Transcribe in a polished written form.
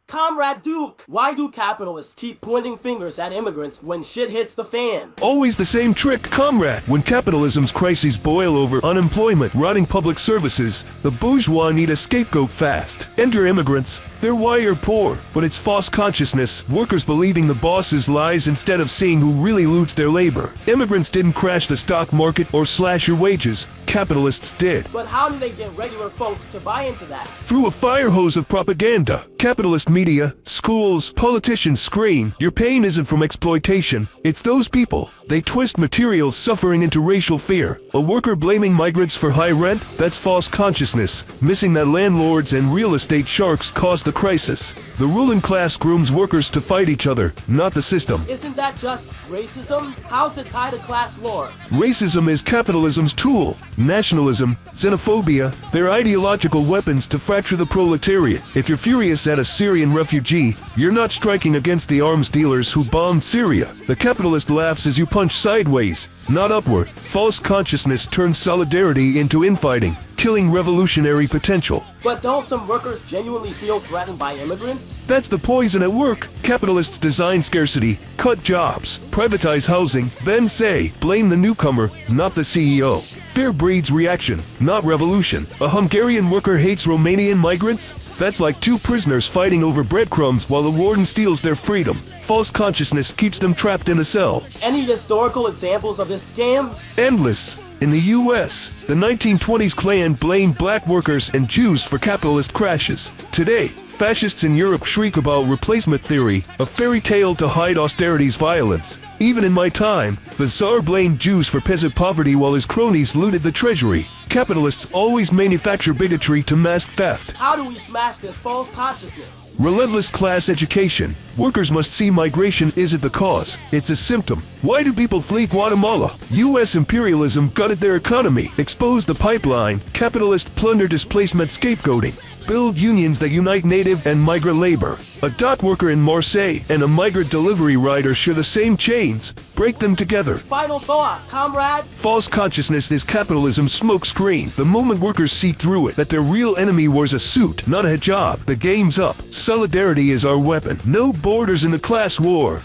Comrade Duke, why do capitalists keep pointing fingers at immigrants when shit hits the fan? Always the same trick, comrade. When capitalism's crises boil over unemployment, rotting public services, the bourgeois need a scapegoat fast. Enter immigrants. They're wired poor, but it's false consciousness, workers believing the boss's lies instead of seeing who really loots their labor. Immigrants didn't crash the stock market or slash your wages. Capitalists did. But how do they get regular folks to buy into that? Through a fire hose of propaganda. Capitalist media, schools, politicians scream, your pain isn't from exploitation, it's those people. They twist material suffering into racial fear. A worker blaming migrants for high rent? That's false consciousness, missing that landlords and real estate sharks caused the crisis. The ruling class grooms workers to fight each other, not the system. Isn't that just racism? How's it tied to class war? Racism is capitalism's tool. Nationalism, xenophobia, they're ideological weapons to fracture the proletariat. If you're furious at a Syrian refugee, you're not striking against the arms dealers who bombed Syria. The capitalist laughs as you punch sideways, not upward. False consciousness turns solidarity into infighting, killing revolutionary potential. But don't some workers genuinely feel threatened by immigrants? That's the poison at work. Capitalists design scarcity, cut jobs, privatize housing, then say, blame the newcomer, not the CEO. Fear breeds reaction, not revolution. A Hungarian worker hates Romanian migrants? That's like two prisoners fighting over breadcrumbs while the warden steals their freedom. False consciousness keeps them trapped in a cell. Any historical examples of this scam? Endless. In the US, the 1920s Klan blamed black workers and Jews for capitalist crashes. Today, fascists in Europe shriek about replacement theory, a fairy tale to hide austerity's violence. Even in my time, the Tsar blamed Jews for peasant poverty while his cronies looted the treasury. Capitalists always manufacture bigotry to mask theft. How do we smash this false consciousness? Relentless class education. Workers must see migration isn't the cause, it's a symptom. Why do people flee Guatemala? US imperialism gutted their economy, exposed the pipeline, capitalist plunder displacement scapegoating. Build unions that unite native and migrant labor. A dock worker in Marseille and a migrant delivery rider share the same chains. Break them together. Final thought, comrade. False consciousness is capitalism's smokescreen. The moment workers see through it, that their real enemy wears a suit, not a hijab, the game's up. Solidarity is our weapon. No borders in the class war.